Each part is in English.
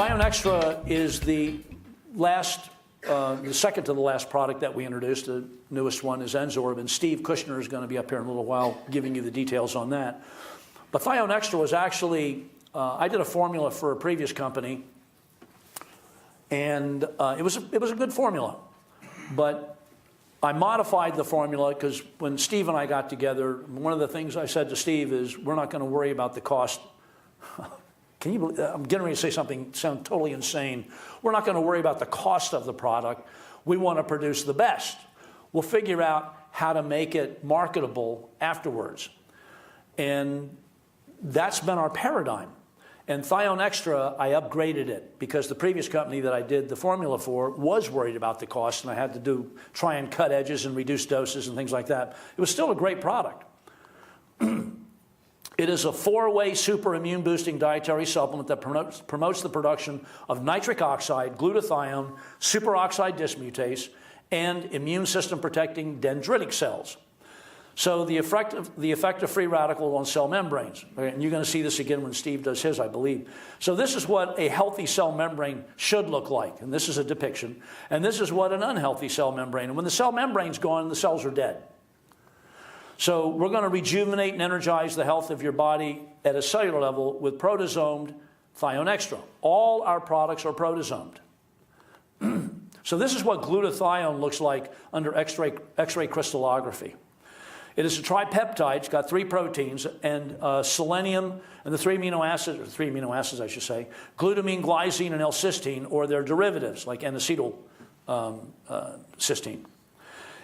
ThionExtra is the second to the last product that we introduced. The newest one is n-sorb, and Steve Kushner is going to be up here in a little while giving you the details on that. But ThionExtra was actually, I did a formula for a previous company, and it was a good formula. But I modified the formula because when Steve and I got together, one of the things I said to Steve is, we're not going to worry about the cost. Can you believe, I'm getting ready to say something sound totally insane. We're not going to worry about the cost of the product. We want to produce the best. We'll figure out how to make it marketable afterwards. And that's been our paradigm. And ThionExtra, I upgraded it because the previous company that I did the formula for was worried about the cost, and I had to try and cut edges and reduce doses and things like that. It was still a great product. It is a 4-way super immune boosting dietary supplement that promotes the production of nitric oxide, glutathione, superoxide dismutase, and immune system protecting dendritic cells. So the effect of free radical on cell membranes. And you're going to see this again when Steve does his, I believe. So this is what a healthy cell membrane should look like. And this is a depiction. And this is what an unhealthy cell membrane. And when the cell membrane's gone, the cells are dead. So we're going to rejuvenate and energize the health of your body at a cellular level with protosomed ThionExtra. All our products are protosomed. So this is what glutathione looks like under X-ray crystallography. It is a tripeptide. It's got 3 proteins and selenium and the 3 amino acids, I should say, glutamine, glycine, and L-cysteine, or their derivatives like N-acetyl cysteine.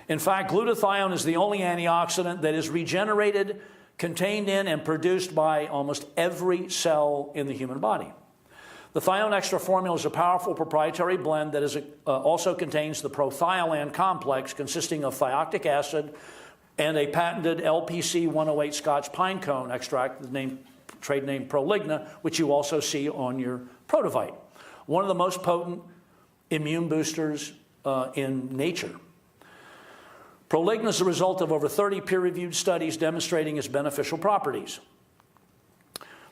In fact, glutathione is the only antioxidant that is regenerated, contained in, and produced by almost every cell in the human body. The ThionExtra formula is a powerful proprietary blend that also contains the prothiolan complex consisting of thioctic acid and a patented LPC 108 Scotch pine cone extract, the trade name Proligna, which you also see on your Prodovite. One of the most potent immune boosters in nature. Proligna is the result of over 30 peer-reviewed studies demonstrating its beneficial properties.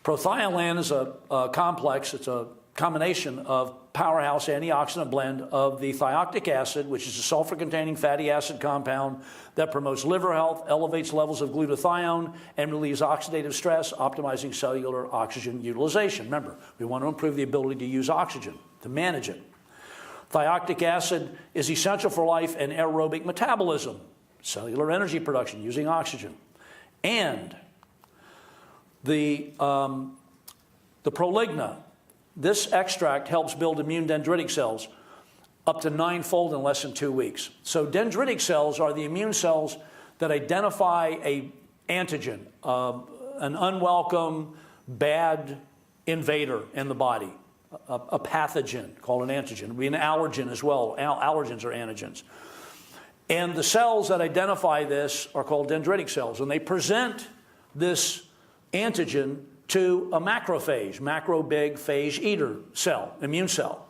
Prothiolan is a complex, it's a combination of powerhouse antioxidant blend of the thioctic acid, which is a sulfur-containing fatty acid compound that promotes liver health, elevates levels of glutathione, and relieves oxidative stress, optimizing cellular oxygen utilization. Remember, we want to improve the ability to use oxygen, to manage it. Thioctic acid is essential for life and aerobic metabolism, cellular energy production using oxygen. And the Proligna, this extract helps build immune dendritic cells up to 9-fold in less than 2 weeks. So dendritic cells are the immune cells that identify an antigen, an unwelcome, bad invader in the body. A pathogen called an antigen. It would be an allergen as well. Allergens are antigens. And the cells that identify this are called dendritic cells, and they present this antigen to a macrophage, macro big phage eater cell, immune cell.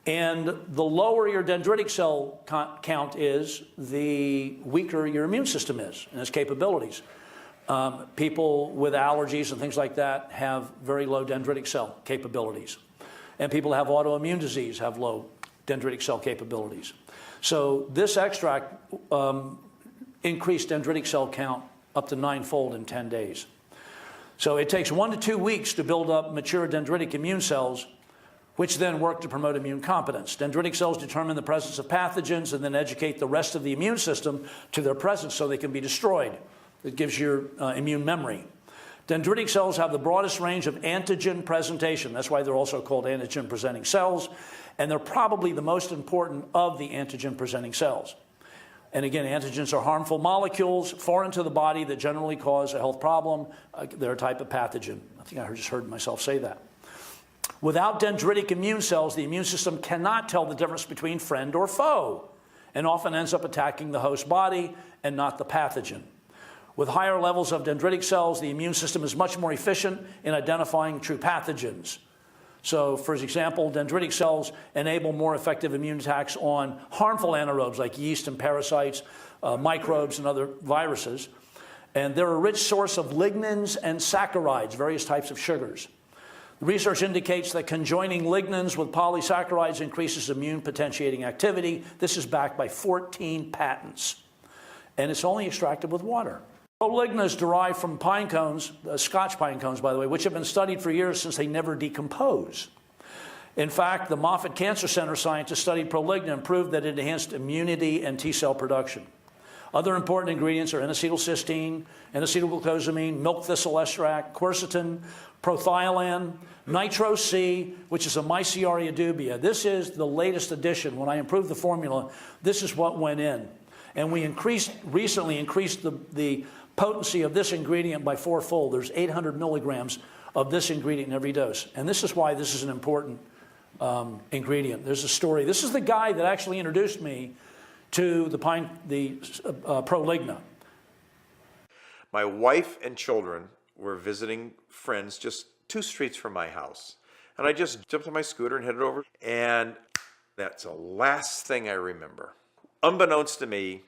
And the lower your dendritic cell count is, the weaker your immune system is and its capabilities. People with allergies and things like that have very low dendritic cell capabilities. And people who have autoimmune disease have low dendritic cell capabilities. So this extract increased dendritic cell count up to 9-fold in 10 days. So it takes 1 to 2 weeks to build up mature dendritic immune cells, which then work to promote immune competence. Dendritic cells determine the presence of pathogens and then educate the rest of the immune system to their presence so they can be destroyed. It gives your immune memory. Dendritic cells have the broadest range of antigen presentation. That's why they're also called antigen-presenting cells. And they're probably the most important of the antigen-presenting cells. And again, antigens are harmful molecules foreign to the body that generally cause a health problem. They're a type of pathogen. I think I just heard myself say that. Without dendritic immune cells, the immune system cannot tell the difference between friend or foe, and often ends up attacking the host body and not the pathogen. With higher levels of dendritic cells, the immune system is much more efficient in identifying true pathogens. So, for example, dendritic cells enable more effective immune attacks on harmful anaerobes like yeast and parasites, microbes and other viruses. And they're a rich source of lignans and saccharides, various types of sugars. The research indicates that conjoining lignans with polysaccharides increases immune potentiating activity. This is backed by 14 patents, and it's only extracted with water. Proligna is derived from pine cones, Scotch pine cones, by the way, which have been studied for years since they never decompose. In fact, the Moffitt Cancer Center scientists studied Proligna and proved that it enhanced immunity and T-cell production. Other important ingredients are N-acetylcysteine, N-acetylglucosamine, milk thistle extract, quercetin, prothiolan, nitro-C, which is a Myciaria dubia. This is the latest addition. When I improved the formula, this is what went in. And we recently increased the potency of this ingredient by 4-fold. There's 800 milligrams of this ingredient in every dose. And this is why this is an important ingredient. There's a story. This is the guy that actually introduced me to the Proligna. My wife and children were visiting friends just 2 streets from my house. And I just jumped on my scooter and headed over. And that's the last thing I remember. Unbeknownst to me,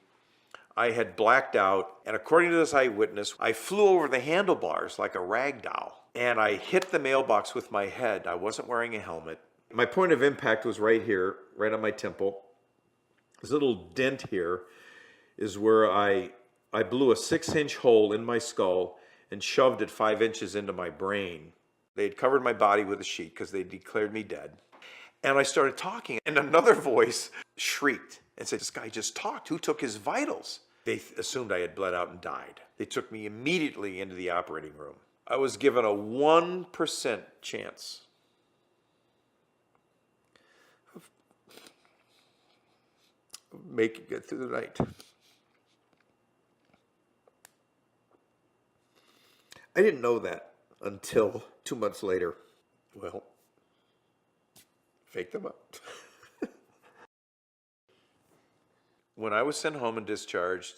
I had blacked out. And according to this eyewitness, I flew over the handlebars like a rag doll. And I hit the mailbox with my head. I wasn't wearing a helmet. My point of impact was right here, right on my temple. This little dent here is where I blew a 6-inch hole in my skull and shoved it 5 inches into my brain. They had covered my body with a sheet because they declared me dead. And I started talking, and another voice shrieked and said, "This guy just talked. Who took his vitals?" They assumed I had bled out and died. They took me immediately into the operating room. I was given a 1% chance of making it through the night. I didn't know that until 2 months later. Well, fake them up. When I was sent home and discharged,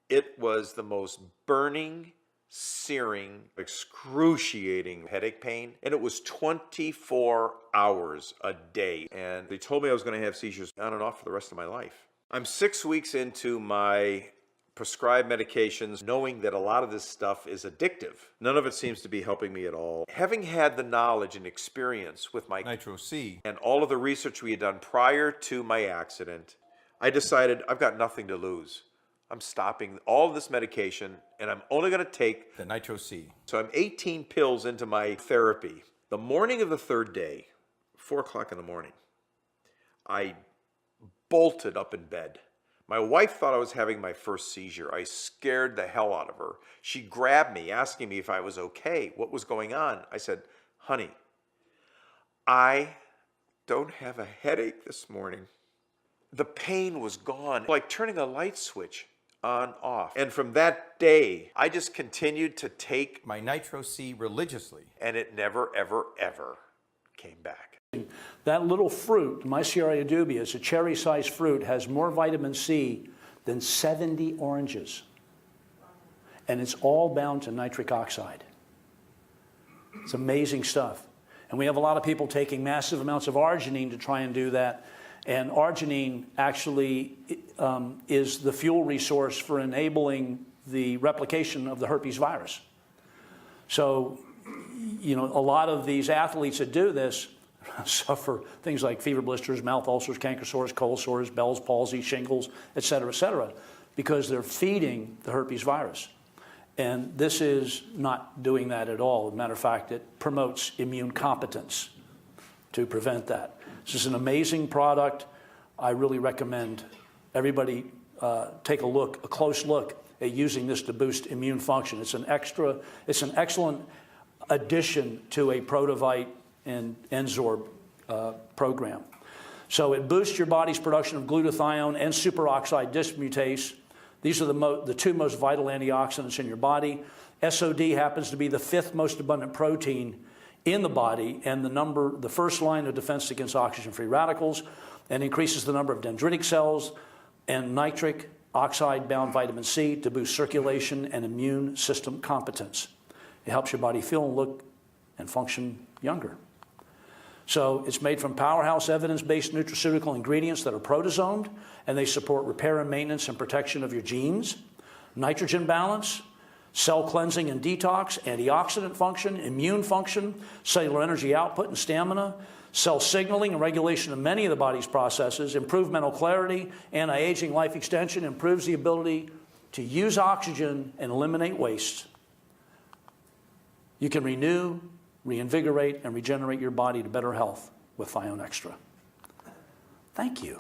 it was the most burning, searing, excruciating headache pain. And it was 24 hours a day. And they told me I was going to have seizures on and off for the rest of my life. I'm 6 weeks into my prescribed medications, knowing that a lot of this stuff is addictive. None of it seems to be helping me at all. Having had the knowledge and experience with my Nitro-C and all of the research we had done prior to my accident, I decided I've got nothing to lose. I'm stopping all of this medication and I'm only going to take the Nitro-C. So I'm 18 pills into my therapy. The morning of the 3rd day, 4 o'clock in the morning, I bolted up in bed. My wife thought I was having my first seizure. I scared the hell out of her. She grabbed me, asking me if I was okay, what was going on. I said, "Honey, I don't have a headache this morning." The pain was gone, like turning a light switch on, off. And from that day, I just continued to take my Nitro-C religiously. And it never, ever, ever came back. That little fruit, Myciaria dubia, it's a cherry-sized fruit, has more vitamin C than 70 oranges. And it's all bound to nitric oxide. It's amazing stuff. And we have a lot of people taking massive amounts of arginine to try and do that. And arginine actually is the fuel resource for enabling the replication of the herpes virus. So, you know, a lot of these athletes that do this suffer things like fever blisters, mouth ulcers, canker sores, cold sores, Bell's palsy, shingles, et cetera, because they're feeding the herpes virus. And this is not doing that at all. As a matter of fact, it promotes immune competence to prevent that. This is an amazing product. I really recommend everybody take a close look at using this to boost immune function. It's an excellent addition to a Prodovite and n-sorb program. So it boosts your body's production of glutathione and superoxide dismutase. These are the 2 most vital antioxidants in your body. SOD happens to be the 5th most abundant protein in the body and the first line of defense against oxygen-free radicals, and increases the number of dendritic cells and nitric oxide-bound vitamin C to boost circulation and immune system competence. It helps your body feel and look and function younger. So it's made from powerhouse evidence-based nutraceutical ingredients that are protosomed, and they support repair and maintenance and protection of your genes, nitrogen balance, cell cleansing and detox, antioxidant function, immune function, cellular energy output and stamina, cell signaling and regulation of many of the body's processes, improved mental clarity, anti-aging, life extension, improves the ability to use oxygen and eliminate waste. You can renew, reinvigorate, and regenerate your body to better health with ThionExtra. Thank you.